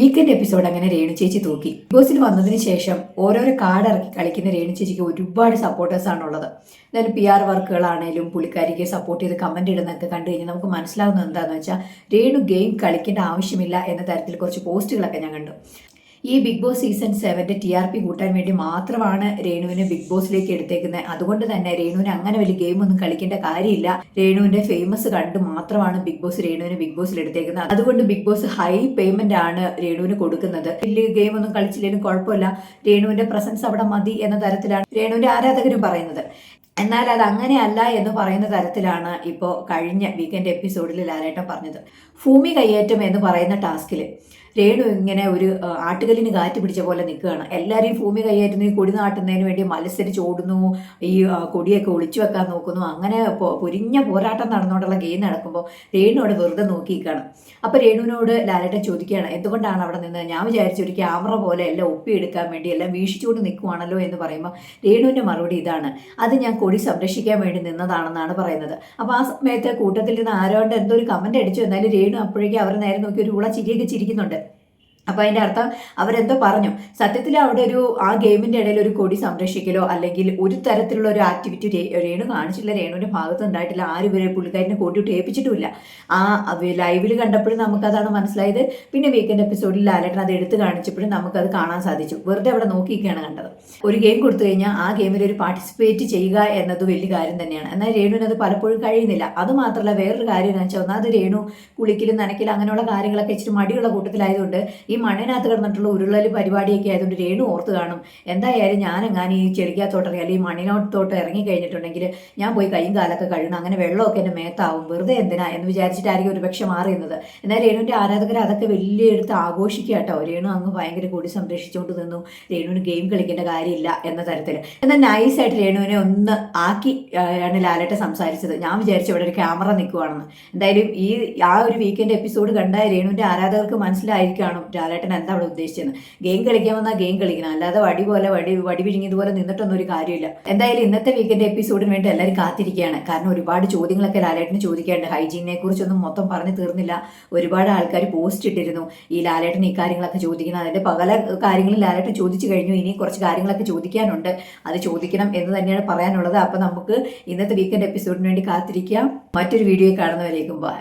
Weekend episode അങ്ങനെ രേണു ചേച്ചി തൂക്കി. ബിഗ് ബോസിൽ വന്നതിന് ശേഷം ഓരോരോ കാർഡ് ഇറക്കി കളിക്കുന്ന രേണു ചേച്ചിക്ക് ഒരുപാട് സപ്പോർട്ടേഴ്സ് ആണുള്ളത്. എന്തായാലും PR വർക്കുകളാണേലും പുള്ളിക്കാരിക്ക് സപ്പോർട്ട് ചെയ്ത് കമന്റ് ഇടുന്നൊക്കെ കണ്ടു കഴിഞ്ഞാൽ നമുക്ക് മനസ്സിലാവുന്നത് എന്താണെന്ന് വെച്ചാൽ രേണു ഗെയിം കളിക്കേണ്ട ആവശ്യമില്ല എന്ന തരത്തിൽ കുറച്ച് പോസ്റ്റുകളൊക്കെ ഞാൻ കണ്ടു. ഈ ബിഗ് ബോസ് സീസൺ 7 TRP കൂട്ടാൻ വേണ്ടി മാത്രമാണ് രേണുവിനെ ബിഗ് ബോസിലേക്ക് എടുത്തേക്കുന്നത്. അതുകൊണ്ട് തന്നെ രേണുവിന് അങ്ങനെ വലിയ ഗെയിം ഒന്നും കളിക്കേണ്ട കാര്യമില്ല. രേണുവിന്റെ ഫേമസ് കണ്ട് മാത്രമാണ് ബിഗ് ബോസ് രേണുവിനെ ബിഗ് ബോസിൽ എടുത്തേക്കുന്നത്. അതുകൊണ്ട് ബിഗ് ബോസ് ഹൈ പേയ്മെന്റ് ആണ് രേണുവിന് കൊടുക്കുന്നത്. വലിയ ഗെയിം ഒന്നും കളിച്ചില്ലെങ്കിലും കുഴപ്പമില്ല, രേണുവിന്റെ പ്രസൻസ് അവിടെ മതി എന്ന തരത്തിലാണ് രേണുവിന്റെ ആരാധകരും പറയുന്നത്. എന്നാൽ അത് അങ്ങനെയല്ല എന്ന് പറയുന്ന തരത്തിലാണ് ഇപ്പോൾ കഴിഞ്ഞ വീക്കെൻഡ് എപ്പിസോഡിൽ ലാലേട്ടൻ പറഞ്ഞത്. ഭൂമി കയ്യേറ്റം എന്ന് പറയുന്ന ടാസ്കിൽ രേണു ഇങ്ങനെ ഒരു ആട്ടുകല്ലിന് കാറ്റ് പിടിച്ച പോലെ നിൽക്കുകയാണ്. എല്ലാവരെയും ഭൂമി കയ്യേറ്റുന്നതിന് കൊടി നാട്ടുന്നതിന് വേണ്ടി മത്സരിച്ച് ഓടുന്നു, ഈ കൊടിയൊക്കെ ഒളിച്ചു വെക്കാൻ നോക്കുന്നു. അങ്ങനെ പൊരിഞ്ഞ പോരാട്ടം നടന്നുകൊണ്ടുള്ള ഗെയിം നടക്കുമ്പോൾ രേണു അവിടെ വെറുതെ നോക്കിയിരിക്കുകയാണ്. അപ്പോൾ രേണുവിനോട് ലാലേട്ടൻ ചോദിക്കുകയാണ്, എന്തുകൊണ്ടാണ് അവിടെ നിന്ന്? ഞാൻ വിചാരിച്ചു ഒരു ക്യാമറ പോലെ എല്ലാം ഒപ്പിയെടുക്കാൻ വേണ്ടി എല്ലാം വീക്ഷിച്ചുകൊണ്ട് നിൽക്കുവാണല്ലോ എന്ന് പറയുമ്പോൾ രേണുവിൻ്റെ മറുപടി ഇതാണ്, അത് ഞാൻ കൊടി സംരക്ഷിക്കാൻ വേണ്ടി നിന്നതാണെന്നാണ് പറയുന്നത്. അപ്പോൾ ആ സമയത്ത് കൂട്ടത്തിൽ നിന്ന് ആരോണ്ട് എന്തോ ഒരു കമന്റ് അടിച്ചു. എന്നാലും രേണു അപ്പോഴേക്കും അവർ നേരെ നോക്കി ഒരു ഉള ചിരിയൊക്കെ ചിരിക്കുന്നുണ്ട്. അപ്പോൾ അതിൻ്റെ അർത്ഥം അവരെന്തോ പറഞ്ഞു. സത്യത്തിൽ അവിടെ ആ ഗെയിമിൻ്റെ ഇടയിൽ ഒരു കൊടി സംരക്ഷിക്കലോ അല്ലെങ്കിൽ ഒരു തരത്തിലുള്ള ഒരു ആക്ടിവിറ്റി രേണു കാണിച്ചില്ല. രേണുവിൻ്റെ ഭാഗത്ത് ഉണ്ടായിട്ടില്ല. ആരും ഇവരെ പുള്ളിക്കാരനെ കൊടി ടേപ്പിച്ചിട്ടുമില്ല. ആ ലൈവിൽ കണ്ടപ്പോഴും നമുക്കതാണ് മനസ്സിലായത്. പിന്നെ വീക്കെൻഡ് എപ്പിസോഡിൽ ലാലേട്ടൻ അത് എടുത്ത് കാണിച്ചപ്പോഴും നമുക്കത് കാണാൻ സാധിച്ചു. വെറുതെ അവിടെ നോക്കിയിരിക്കുകയാണ് കണ്ടത്. ഒരു ഗെയിം കൊടുത്തു കഴിഞ്ഞാൽ ആ ഗെയിമിൽ ഒരു പാർട്ടിസിപ്പേറ്റ് ചെയ്യുക എന്നത് വലിയ കാര്യം തന്നെയാണ്. എന്നാൽ രേണുവിന് അത് പലപ്പോഴും കഴിയുന്നില്ല. അതുമാത്രമല്ല വേറൊരു കാര്യം എന്ന് വെച്ചാൽ ഒന്നാമത് രേണു കുളിക്കലും നനയ്ക്കലും അങ്ങനെയുള്ള കാര്യങ്ങളൊക്കെ ഇച്ചിരി മടിയുള്ള കൂട്ടത്തിലായതുകൊണ്ട് ഈ മണ്ണിനകത്ത് കിടന്നിട്ടുള്ള ഉരുളൽ പരിപാടിയൊക്കെ ആയതുകൊണ്ട് രേണു ഓർത്ത് കാണും, എന്തായാലും ഞാനെങ്ങാനും ഈ ചെടിക്കകത്തോട്ട് ഇറങ്ങി അല്ലെങ്കിൽ ഈ മണ്ണിനോട്ടോട്ട് ഇറങ്ങി കഴിഞ്ഞിട്ടുണ്ടെങ്കിൽ ഞാൻ പോയി കൈയും കാലൊക്കെ കഴുകണം, അങ്ങനെ വെള്ളമൊക്കെ എൻ്റെ മേത്താവും, വെറുതെ എന്തിനാ എന്ന് വിചാരിച്ചിട്ടായിരിക്കും ഒരു പക്ഷെ മാറിയുന്നത്. എന്നാൽ രേണുവിൻ്റെ ആരാധകർ അതൊക്കെ വലിയ എടുത്ത് ആഘോഷിക്കുക കേട്ടോ. രേണു അങ്ങ് ഭയങ്കര കൂടി സംരക്ഷിച്ചുകൊണ്ട് നിന്നു, രേണുവിന് ഗെയിം കളിക്കേണ്ട കാര്യമില്ല എന്ന തരത്തിൽ. എന്നാൽ നൈസായിട്ട് രേണുവിനെ ഒന്ന് ആക്കി ആണ് ലാലേട്ടൻ സംസാരിച്ചത്. ഞാൻ വിചാരിച്ചു ഇവിടെ ഒരു ക്യാമറ നിൽക്കുവാണെന്ന്. എന്തായാലും ആ ഒരു വീക്കെൻഡ് എപ്പിസോഡ് കണ്ട രേണുവിൻ്റെ ആരാധകർക്ക് മനസ്സിലായിരിക്കണം ലാലേട്ടൻ എന്താ അവിടെ ഉദ്ദേശിച്ചത്. ഗെയിം കളിക്കാൻ വന്നാൽ ഗെയിം കളിക്കണം, അല്ലാതെ വടി പിഴിഞ്ഞതുപോലെ നിന്നിട്ടൊന്നും ഒരു കാര്യമില്ല. എന്തായാലും ഇന്നത്തെ വീക്കെൻഡ് എപ്പിസോഡിന് വേണ്ടി എല്ലാവരും കാത്തിരിക്കുകയാണ്. കാരണം ഒരുപാട് ചോദ്യങ്ങളൊക്കെ ലാലേട്ടന് ചോദിക്കാനുണ്ട്. ഹൈജീനെ കുറിച്ചൊന്നും മൊത്തം പറഞ്ഞു തീർന്നില്ല. ഒരുപാട് ആൾക്കാർ പോസ്റ്റ് ഇട്ടിരുന്നു ഈ ലാലേട്ടൻ ഈ കാര്യങ്ങളൊക്കെ ചോദിക്കണം. അതിന്റെ പല കാര്യങ്ങളും ലാലേട്ടൻ ചോദിച്ചു കഴിഞ്ഞു. ഇനി കുറച്ച് കാര്യങ്ങളൊക്കെ ചോദിക്കാനുണ്ട്, അത് ചോദിക്കണം എന്ന് തന്നെയാണ് പറയാനുള്ളത്. അപ്പൊ നമുക്ക് ഇന്നത്തെ വീക്കെൻഡ് എപ്പിസോഡിന് വേണ്ടി കാത്തിരിക്കാം. മറ്റൊരു വീഡിയോ കാണുന്നവരേക്കും ബൈ.